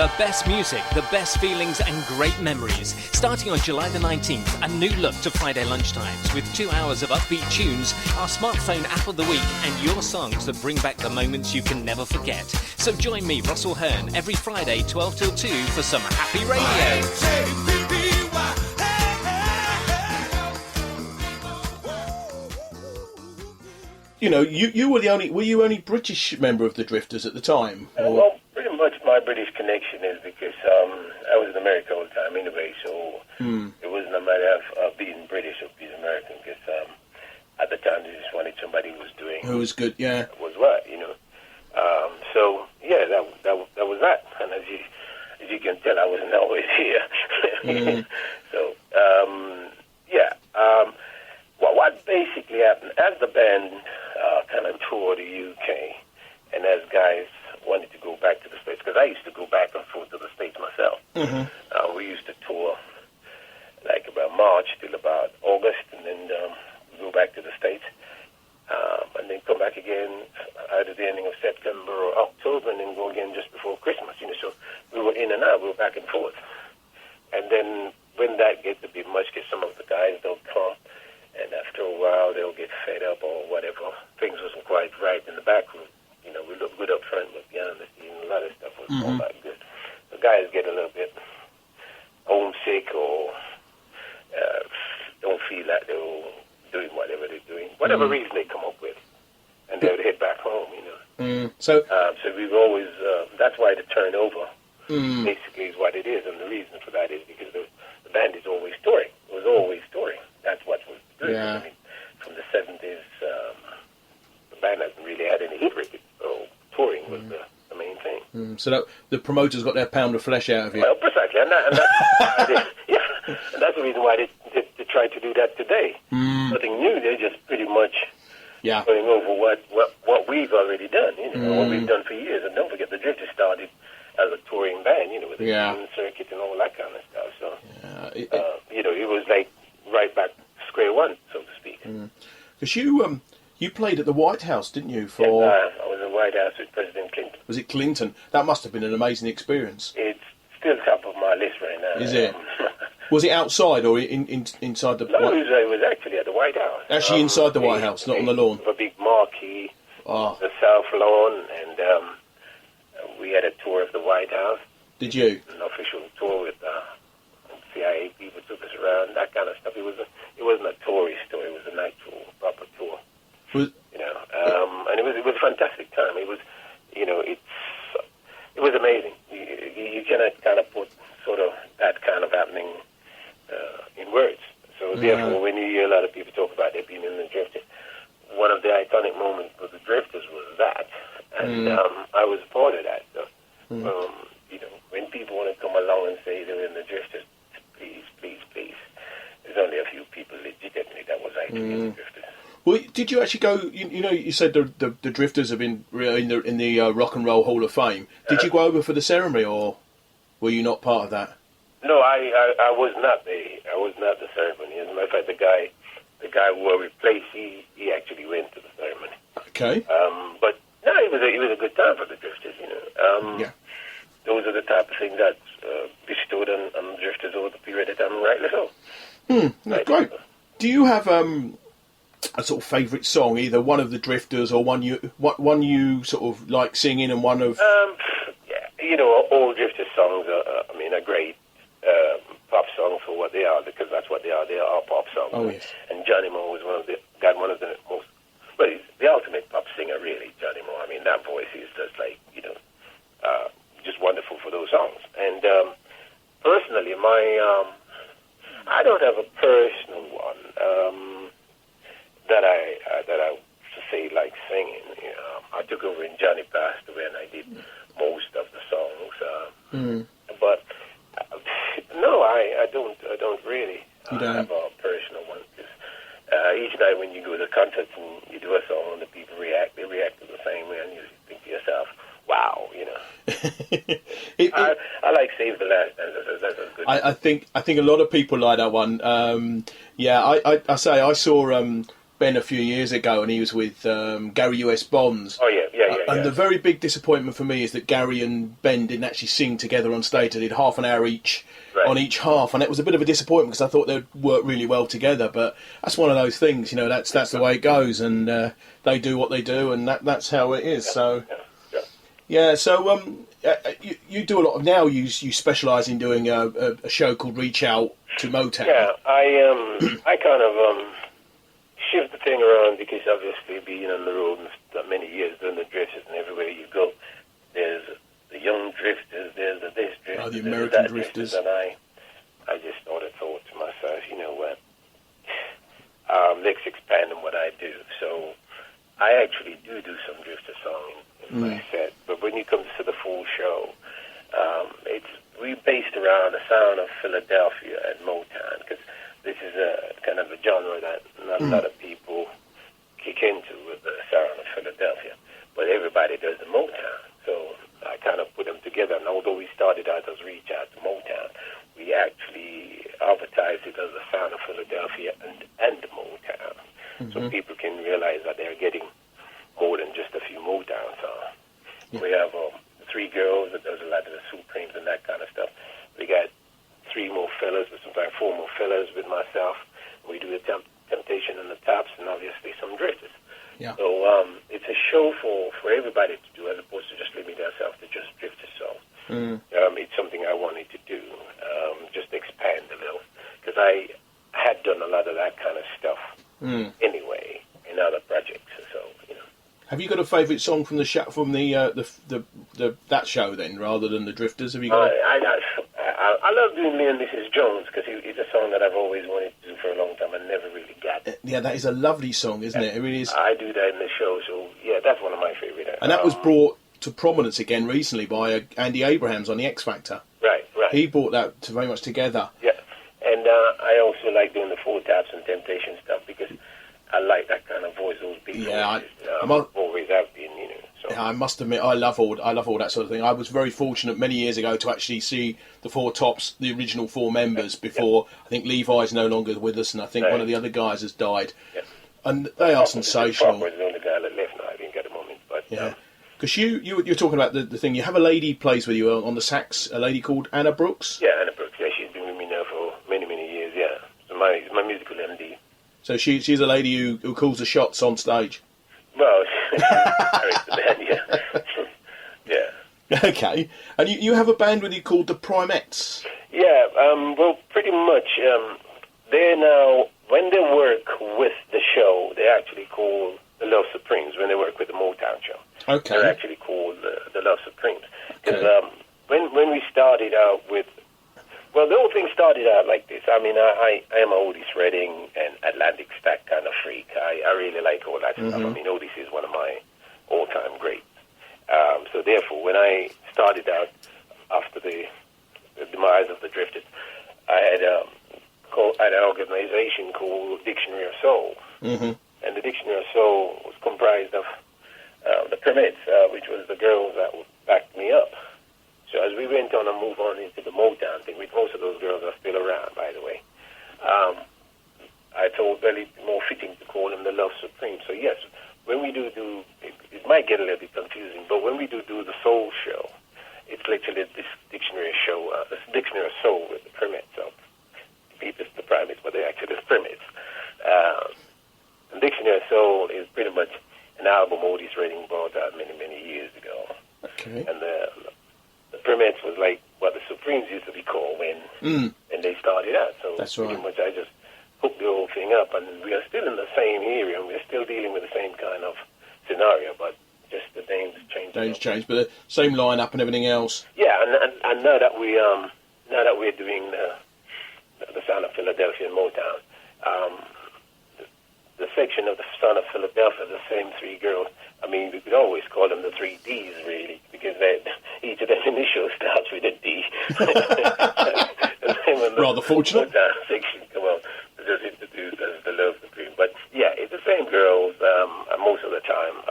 The best music, the best feelings and great memories. Starting on July the 19th, a new look to Friday lunchtimes with 2 hours of upbeat tunes, our smartphone app of the week and your songs that bring back the moments you can never forget. So join me, Russell Hearn, every Friday 12 till 2 for some happy radio. You know, you were you only British member of the Drifters at the time? Well, pretty much my British connection is because I was in America all the time anyway, so it wasn't a matter of being British or being American, because at the time they just wanted somebody who was good, yeah. Was right, you know. So yeah, that was that, and as you can tell, I wasn't always here. So yeah. What basically happened as the band kind of toured the UK, and as guys wanted to go back to the States, because I used to go back and forth to the States myself. We used to tour like about March till about August, and then go back to the States, and then come back again either the ending of September or October, and then go again just before Christmas. You know, so we were in and out, we were back and forth, and then when that gets a bit much, because some of the guys don't come. And after a while, they'll get fed up or whatever. Things wasn't quite right in the back room. You know, we looked good up front, but behind the scene, a lot of stuff was not that good. The guys get a little bit homesick or don't feel like they're doing whatever they're doing, whatever reason they come up with, and they would head back home. You know. So we've always. That's why the turnover basically is what it is, and the reason for that is because the band is always touring. It was always touring. That's what was good. Yeah. I mean, from the 70s, the band hasn't really had any hit records, so touring was the main thing. So the promoters got their pound of flesh out of you. Well, precisely, and that's the reason why they try to do that today. Nothing new. They're just pretty much going over what we've already done. You know, what we've done for years. And don't forget, the Drifters started as a touring band. You know, with the circuit and all that kind of stuff. So, you know, it was like right back square one, so to speak. Because you played at the White House, didn't you? Yes, I was in the White House with President Clinton. Was it Clinton? That must have been an amazing experience. It's still top of my list right now. Is it? Was it outside or inside the... No, it was actually at the White House. Actually inside the White House, not on the lawn? A big marquee, the South Lawn, and we had a tour of the White House. Did you? An official tour with CIA people took us around, that kind of stuff. It wasn't a tourist tour, it was an actual proper tour. You know, and it was a fantastic time. It was, you know, it was amazing. You cannot kind of put sort of that kind of happening in words. So therefore, when you hear a lot of people talk about their being in the Drifters, one of the iconic moments for the Drifters was that, and I was a part of that. So, you know, when people want to come along and say they're in the Drifters, please. There's only a few people legitimately that was actually in the Drifters. Well, did you actually go? You know, you said the Drifters have been in the Rock and Roll Hall of Fame. Did you go over for the ceremony, or were you not part of that? No, I was not the ceremony. As a matter of fact, the guy who I replaced, he actually went to the ceremony. Okay. But no, it was a good time for the Drifters. You know. Those are the type of things that bestowed on the Drifters over the period of time, rightly so. That's great. Do you have a sort of favourite song, either one of the Drifters or one you sort of like singing, and one of... you know, all Drifters songs are great pop songs for what they are, because that's what they are. They are pop songs. Oh, yes. And Johnny Moore was one of the most... Well, he's the ultimate pop singer, really, Johnny Moore. I mean, that voice is just like, you know, just wonderful for those songs. And personally, I don't have a personal one that I say like singing. You know, I took over when Johnny passed away, and I did most of the songs. But no, I don't really have a personal one. Each night when you go to concerts and you do a song and the people react, they react to the same way, and you think to yourself, wow, you know. I like Save the Last Dance. That's a good I think a lot of people like that one. I say I saw Ben a few years ago, and he was with Gary U.S. Bonds. Oh, yeah. And the very big disappointment for me is that Gary and Ben didn't actually sing together on stage. They did half an hour each on each half, and it was a bit of a disappointment because I thought they'd work really well together. But that's one of those things, you know. That's the way it goes, and they do what they do, and that's how it is. So, yeah. So you do a lot of now. You specialise in doing a show called Reach Out to Motown. Yeah, I kind of shift the thing around because obviously being on the road for many years doing the drifters, and everywhere you go, there's the young drifters, there's the this drifters, the American drifters, and I just thought to myself, you know what, let's expand on what I do. So I actually do some drifter song in my set, but when you come to the full show, we based around the sound of Philadelphia and Motown, because this is a kind of a genre that not a lot of people kick into with the sound of Philadelphia, but everybody does the Motown. So I kind of put them together, and although we started out as Reach Out to Motown, we actually advertised it as the sound of Philadelphia and the Motown, so people can realize that they're getting more than just a few Motown songs. We have 3 girls that does a lot of the Supremes and that kind of stuff. We got 3 more fellas, but sometimes 4 more fellas with myself. We do the Temptation and the Tops, and obviously some drifters. Yeah. So it's a show for everybody to do, as opposed to just limiting ourselves to just drifters. So it's something I wanted to do, just expand a little, because I had done a lot of that kind of stuff anyway in other projects. So you know. Have you got a favourite song from the that show then, rather than the Drifters? Have you got? I love doing Leon Mrs. Jones, because it's a song that I've always wanted to do for a long time and never really got it. Yeah, that is a lovely song, isn't it? It really is. I do that in the show, so yeah, that's one of my favourite. And that was brought to prominence again recently by Andy Abrahams on the X Factor. Right. He brought that very much together. Yeah, and I also like doing the Four Taps and Temptation stuff, because I like that kind of voice, those big voices. Always have been, you know. So. Yeah, I must admit, I love all that sort of thing. I was very fortunate many years ago to actually see the Four Tops, the original 4 members, before I think Levi's no longer with us, and I think one of the other guys has died. Yeah. And they are sensational. Was the only guy that left now, I think, at the moment. But, yeah. Because you're talking about the thing. You have a lady plays with you on the sax, a lady called Anna Brooks. Yeah, Anna Brooks. Yeah, she's been with me now for many years. Yeah, so my musical MD. So she's a lady who calls the shots on stage. Well, the band, yeah. Okay, and you have a band with you called the Primettes. Yeah, well, pretty much. They now, when they work with the show, they actually call the Love Supremes. When they work with the Motown show, okay, they're actually called the Love Supremes. Because when we started out with, well, the whole thing started out like this. I mean, I am an Otis Redding and Atlantic Stack kind of freak. I really like all that stuff. I mean, Otis is one of my all-time greats. So therefore, when I started out after the demise of the Drifters, I had an organization called Dictionary of Soul. And the Dictionary of Soul was comprised of the Permits, which was the girls that would back me up. So as we went on and moved on into the Motown thing, which most of those girls are still around, by the way, I thought really more fitting to call them the Love Supreme. So yes, when we do it might get a little bit confusing, but when we do the Soul show, it's literally this Dictionary show, this Dictionary of Soul with the Permits. So people, the Primates, but they're actually the Permits. And Dictionary of Soul is pretty much an album Otis Redding brought out many years ago. Okay. And the Permits was like what the Supremes used to be called when they started out. So that's pretty right. much I just hooked the whole thing up, and we are still in the same area, and we're still dealing with the same kind of scenario, but just the names changed. Names changed, but the same lineup and everything else. Yeah, and now that we're doing the sound of Philadelphia and Motown, the section of the sound of Philadelphia, the same 3 girls. I mean, we could always call them the 3 Ds, really, because each of their initials starts with a D. Rather fortunate. Motown section, come on, just introduced as the Love Supreme. But yeah, it's the same girls most of the time.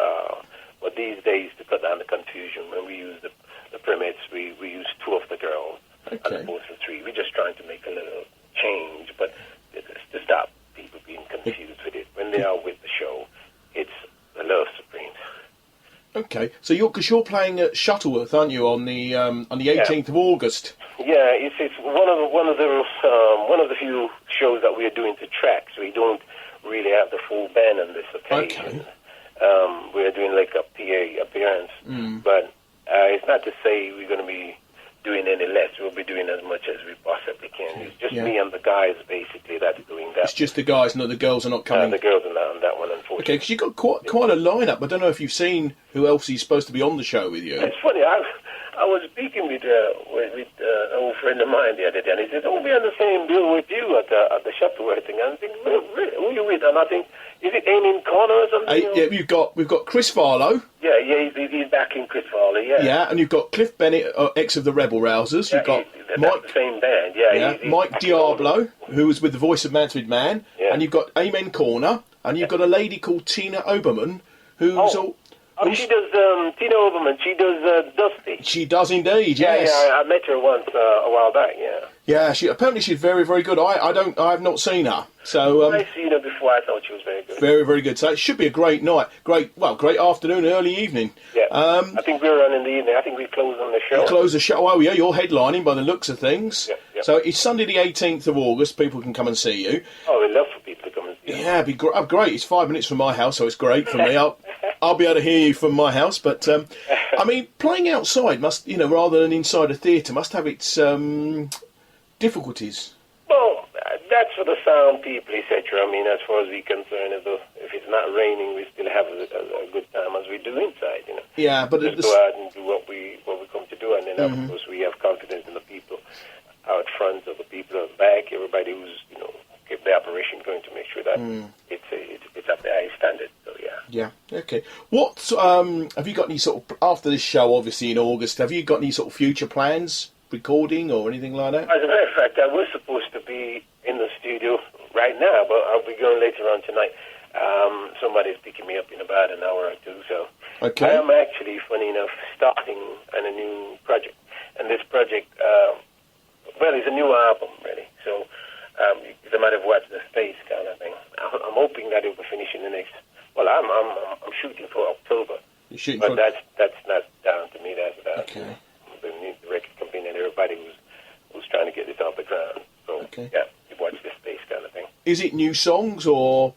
But these days, to cut down the confusion, when we use the Permits, we use 2 of the girls as opposed to 3. We're just trying to make a little change, but to stop people being confused with it. When they are with the show, it's the Love Supremes. Okay, so you're playing at Shuttleworth, aren't you, on the 18th of August? Yeah, it's one of the few shows that we are doing to tracks. We don't really have the full band on this occasion. Okay. We are doing like a PA appearance, but it's not to say we're going to be doing any less. We'll be doing as much as we possibly can. It's just me and the guys, basically, that's doing that. It's just the guys, no, the girls are not coming. The girls are not on that one, unfortunately. Okay, because you've got quite a lineup. I don't know if you've seen who else is supposed to be on the show with you. It's funny, I was speaking with an old friend of mine the other day, and he said, "Oh, we're on the same bill with you at the Shuttleworth thing." And I think, who are you with? And I think, is it Aiming Corner or something? Yeah, we've got Chris Farlow. Yeah, he's back in Chris Farlow, yeah. Yeah, and you've got Cliff Bennett, ex of the Rebel Rousers. You've got Mike, the same band, yeah. Mike Diablo, who was with the Voice of Manfred Mann, yeah. And you've got Amen Corner, and you've got a lady called Tina Oberman, who's she does, Tina Oberman, she does Dusty. She does indeed, yes. Yeah, I met her once a while back, yeah. Yeah, apparently she's very, very good. I have not seen her. So I've seen her before. I thought she was very good. Very, very good. So it should be a great night. Great afternoon, early evening. Yeah. I think we're on in the evening. I think we close on the show. Close the show. Oh yeah, you're headlining by the looks of things. Yeah. So it's Sunday the 18th of August. People can come and see you. Oh, we'd love for people to come and see you. Yeah, it'd be great. It's 5 minutes from my house, so it's great for me. I'll be able to hear you from my house. But I mean, playing outside must, rather than inside a theatre, must have its difficulties. Well, that's for the sound people, etc. I mean, as far as we're concerned, if it's not raining, we still have a good time as we do inside, Yeah, but just go out and do what we come to do, and then of course we have confidence in the people out front, or the people out back, everybody who's kept the operation going to make sure that it's up the highest standard. So yeah. Yeah. Okay. What have you got any sort of, after this show, obviously in August? Have you got any sort of future plans? Recording or anything like that? As a matter of fact, I was supposed to be in the studio right now, but I'll be going later on tonight. Somebody's picking me up in about an hour or two, so okay. I am actually, funny enough, starting on a new project. And this project, it's a new album, really. So it's a matter of watch the space kind of thing. I'm hoping that it will finish in the next. Well, I'm shooting for October, but that's not down to me. That's down to the record company and everybody who's trying to get this off the ground. So yeah, you watch this space kind of thing. Is it new songs or?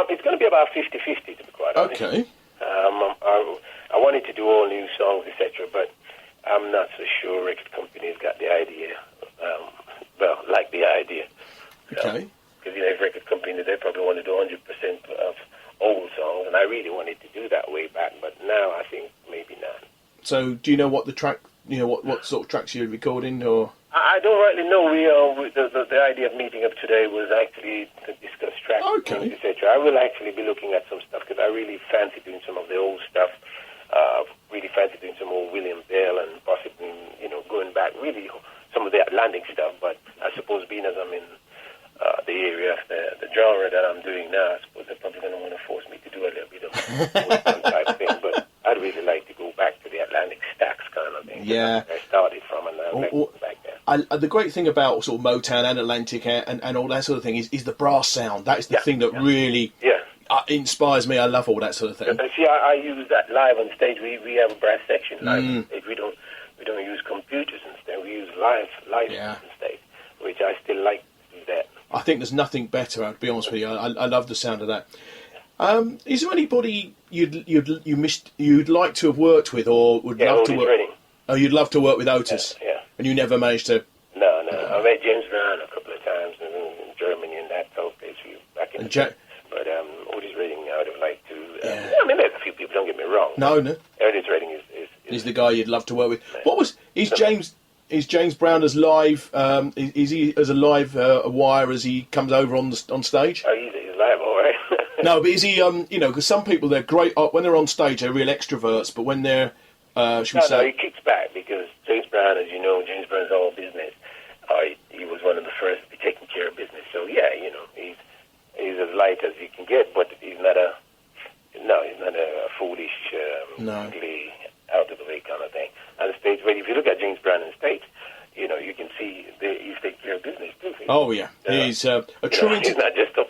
It's going to be about 50-50, to be quite honest. Okay. I wanted to do all new songs, etc., but I'm not so sure record companies got the idea. Like the idea. Okay. Because if record companies, they probably want to do 100% of old songs, and I really wanted to do that way back, but now I think maybe not. So, do you know what the track? What sort of tracks you're recording, or? I don't rightly know. The idea of meeting up today was actually to discuss tracks, etc. I will actually be looking at some stuff because I really fancy doing some of the old stuff. Really fancy doing some old William Bell and possibly, going back really some of the Atlantic stuff. But I suppose being as I'm in the area of the genre that I'm doing now, I suppose they're probably going to want to force me to do a little bit of type thing. But I'd really like to go back to the Atlantic stacks kind of thing. Yeah. I started from, and I'd like to go back there. The great thing about sort of Motown and Atlantic and all that sort of thing is the brass sound. That is the thing that really inspires me. I love all that sort of thing. See, I use that live on stage. We have a brass section live on stage. We don't use computers instead. We use live on stage, which I still like to do that. I think there's nothing better. I'll be honest with you. I love the sound of that. Is there anybody you'd like to have worked with, or would love to work? Reading. Oh, you'd love to work with Otis. Yeah. And you never managed to. No. I met James Brown a couple of times in Germany, and that whole place back in the day. But Otis Redding, I would have liked to. I mean, there's a few people. Don't get me wrong. No. Otis Redding is the guy you'd love to work with. Is James Brown as live? Is he as a live wire as he comes over on stage? Oh, he's live, all right. No, but is he? Because some people, they're great when they're on stage. They're real extroverts, but when they're No, he kicks back because James Brown, as you know, James Brown's all business. He was one of the first to be taking care of business. So yeah, he's as light as you can get, but he's not a foolish, really out of the way kind of thing. On the stage, but if you look at James Brown in the States, you can see he's taking care of business too. Oh yeah, he's a true. He's not just a